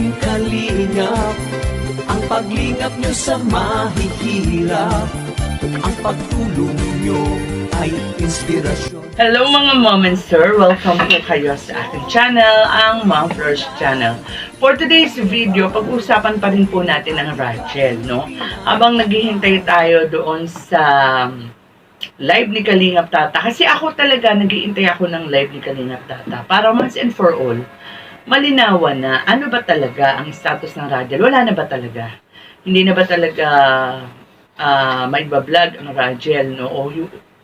Team Kalingap, ang paglingap nyo sa mahihirap, ang pagtulong nyo ay inspirasyon. Hello mga mom and sir! Welcome po kayo sa aking channel, ang Mom Flourish Channel. For today's video, pag-usapan pa rin po natin ang Rachel, no? Habang naghihintay tayo doon sa live ni Kalingap Tata. Kasi ako talaga, naghihintay ako ng live ni Kalingap Tata. Para once and for all, malinawan na ano ba talaga ang status ng Rachel. Wala na ba talaga? Hindi na ba talaga may vlog ang Rachel, no? O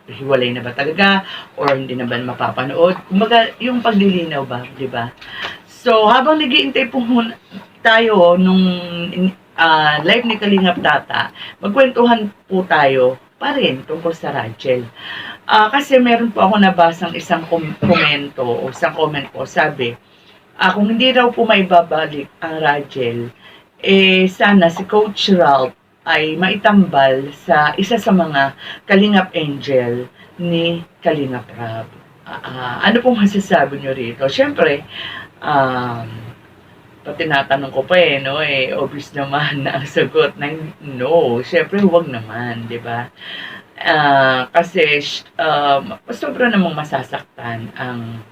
hiwalay na ba talaga or hindi na ba mapapanood? Kumbaga, yung paglilinaw ba, di ba? So, habang nag-iintay po tayo nung live ni Kalingap Tata, magkwentuhan po tayo pa rin tungkol sa Rachel. Kasi meron po ako nabasang isang komento o isang comment po, sabi, kung hindi raw po may babalik ang Rachel, sana si Coach Ralph ay maitambal sa isa sa mga Kalingap Angel ni Kalingap Rab. Ano pong masasabi nyo rito? Siyempre, tinatanong ko pa no, obvious naman na ang sagot na no. Siyempre, huwag naman, di ba? Kasi, sobra namang masasaktan ang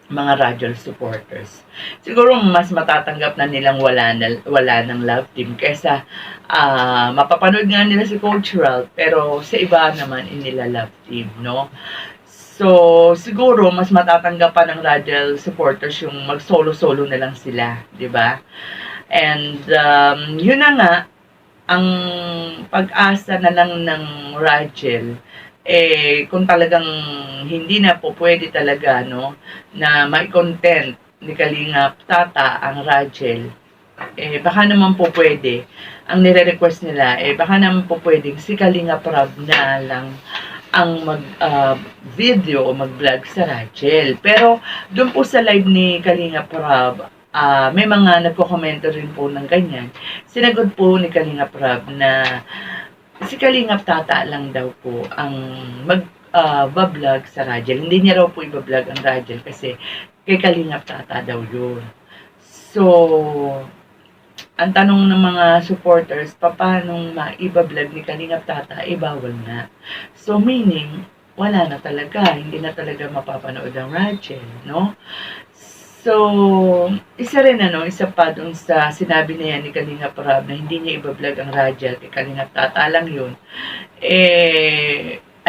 mga Rachel supporters. Siguro mas matatanggap na nilang wala ng love team kaysa mapapanood nga nila si Coach Ralph, pero sa iba naman nila love team, no? So, siguro mas matatanggap pa ng Rachel supporters yung mag-solo-solo na lang sila, di ba? And yun na nga, ang pag-asa na lang ng Rachel, kung talagang hindi na po pwede talaga, no, na may content ni Kalingap Tata ang Rachel, baka naman po pwede, ang nire-request nila, baka naman po pwedeng si Kalingap Rab na lang ang mag-video o mag-vlog sa Rachel. Pero, doon po sa live ni Kalingap Rab, may mga nagko-komento rin po ng ganyan. Sinagot po ni Kalingap Rab na si Kalingap Tata lang daw po ang mag-vlog sa Rachel. Hindi niya raw po i-vlog ang Rachel kasi kay Kalingap Tata daw yun. So, ang tanong ng mga supporters, paano ma-i-vlog ni Kalingap Tata, bawal na. So, meaning, wala na talaga. Hindi na talaga mapapanood ang Rachel, no? So, isa pa dun sa sinabi na yan ni Kalingap Rab na hindi niya i-vlog ang Rachel, kay Kalingap Tata lang yun.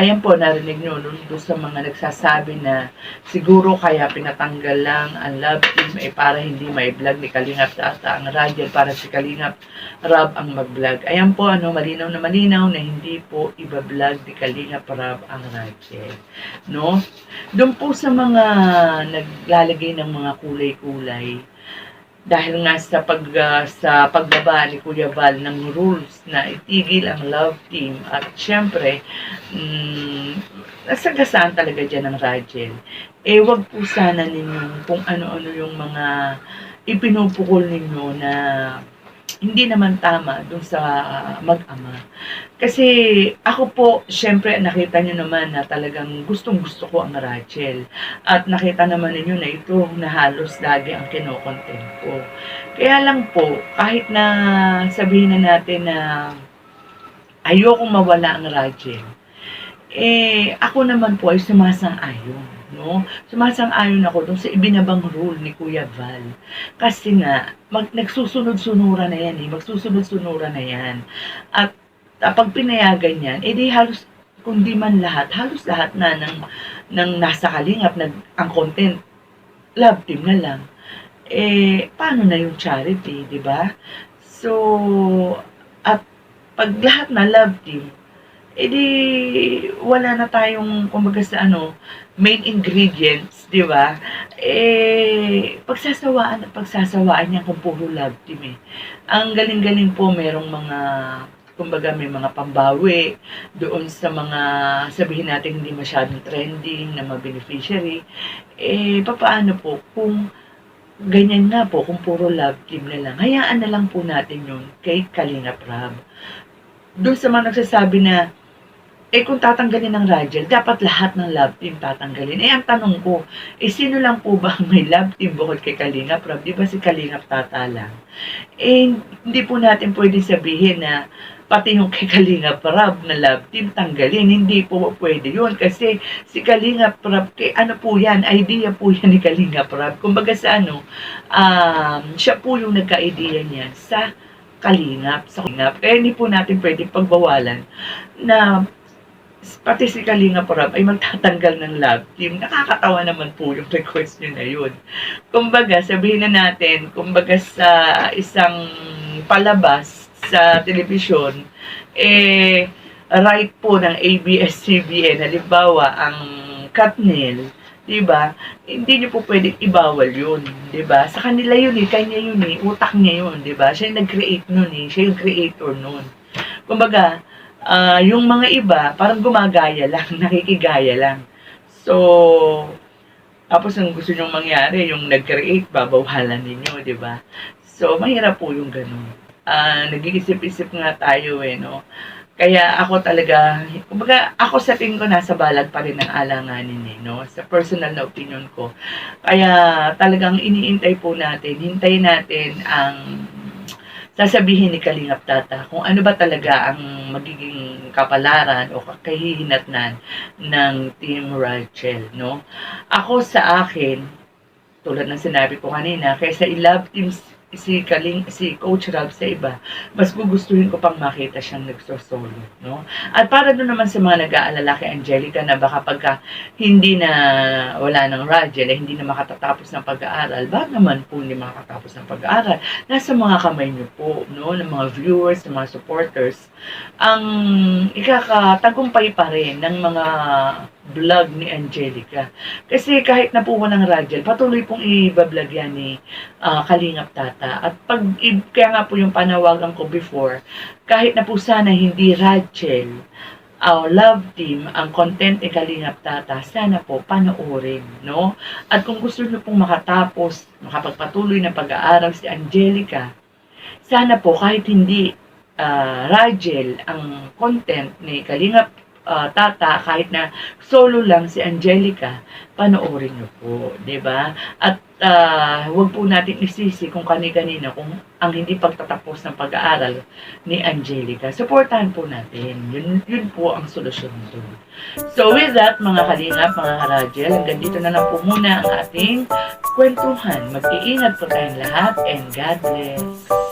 Ayan po, narinig nyo doon sa mga nagsasabi na siguro kaya pinatanggal lang ang love team para hindi may vlog ni Kalingap Tata ang Rachel, para si Kalingap Rab ang mag-vlog. Ayan po, malinaw na hindi po i-vlog ni Kalingap Rab ang Rachel, no? Doon po sa mga naglalagay ng mga kulay-kulay, dahil nga sa pagbaba ni Kuya Val ng rules na itigil ang love team at syempre nasagasaan talaga dyan ng Rachel, wag po sana ninyo kung ano-ano yung mga ipinupukol ninyo na hindi naman tama dun sa mag-ama. Kasi ako po, syempre nakita nyo naman na talagang gustong-gusto ko ang Rachel. At nakita naman ninyo na ito na halos lagi ang kinokontent ko. Kaya lang po, kahit na sabihin na natin na ayokong mawala ang Rachel, ako naman po ay sumasang-ayon. No? Sumasang-ayon ako dun sa ibinabang rule ni Kuya Val. Kasi nga, nagsusunod-sunura na yan magsusunod-sunura na yan. At pag pinayagan yan, di halos, kung di man lahat, halos lahat na ng nasa Kalingap, ang content, love team na lang. Paano na yung charity, di ba? So, at pag lahat na love team, di wala na tayong kumbaga sa main ingredients, di ba? Pagsasawaan niya kung puro love team Ang galing-galing po, merong mga kumbaga may mga pambawi doon sa mga sabihin natin hindi masyadong trending na mga beneficiary. Paano po kung ganyan nga po, kung puro love team na lang, hayaan na lang po natin yun kay Kalingap Rab. Doon sa mga nagsasabi na kung tatanggalin ng Radial, dapat lahat ng love team tatanggalin. Ang tanong ko, sino lang po ba may love team bukod kay Kalingap Rob? Di ba si Kalingap Tata lang? Hindi po natin pwede sabihin na pati yung kay Kalingap Rob na love team tanggalin. Hindi po pwede yun. Kasi si Kalingap Rob, ano po yan? Idea po yan ni Kalingap Rob. Kumbaga sa siya po yung nagka-idea niya sa Kalingap. Kaya hindi po natin pwede pagbawalan na pati si Kalingap Rob ay magtatanggal ng love team. Nakakatawa naman po yung request nyo na yun. Kumbaga, sabihin na natin, kumbaga sa isang palabas sa telebisyon, right po ng ABS-CBN, halimbawa, ang Katnil, diba? Hindi nyo po pwedeng ibawal yun, diba? Sa kanila yun kanya yun utak niya yun, diba? Siya yung nag-create nun siya yung creator nun. Kumbaga, yung mga iba, parang gumagaya lang, nakikigaya lang. So, tapos ang gusto nyong mangyari, yung nag-create, babawalan ninyo, di ba? So, mahirap po yung ganun. Nag-iisip-isip nga tayo no? Kaya ako talaga, kumbaga, ako sa tingin ko nasa balag pa rin ng alanganin no? Sa personal na opinion ko. Kaya talagang iniintay po natin, hintayin natin ang sasabihin ni Kalingap Tata kung ano ba talaga ang magiging kapalaran o kahihinatnan ng Team Rachel, no? Ako sa akin, tulad ng sinabi ko kanina, kaysa i-love team si Coach Rob sa iba, mas gugustuhin ko pang makita siyang nagsosolo, no? At para doon naman sa mga nag-aalala kay Angelica na baka pagka hindi na wala ng Rachel, hindi na makatatapos ng pag-aaral, bakit naman po hindi makakatapos ng pag-aaral? Nasa mga kamay niyo po, no? Ng mga viewers, ng mga supporters, ang ikakatagumpay pa rin ng mga vlog ni Angelica. Kasi kahit na po walang Rachel, patuloy pong i-vlog yan ni Kalingap Tata. At kaya nga po yung panawagan ko before, kahit na po sana hindi Rachel, love team, ang content ni Kalingap Tata, sana po panoorin, no? At kung gusto nyo pong makapagpatuloy ng pag-aaral si Angelica, sana po kahit hindi Rachel ang content ni Kalingap Tata, kahit na solo lang si Angelica, panoorin nyo po, di ba? At huwag po natin isisi kung kani-kanina kung ang hindi pagtatapos ng pag-aaral ni Angelica. Supportahan po natin. Yun po ang solusyon nito. So with that, mga Kalingap, mga Karajel, hanggang dito na lang po muna ang ating kwentuhan. Mag-iingat po tayong lahat and God bless.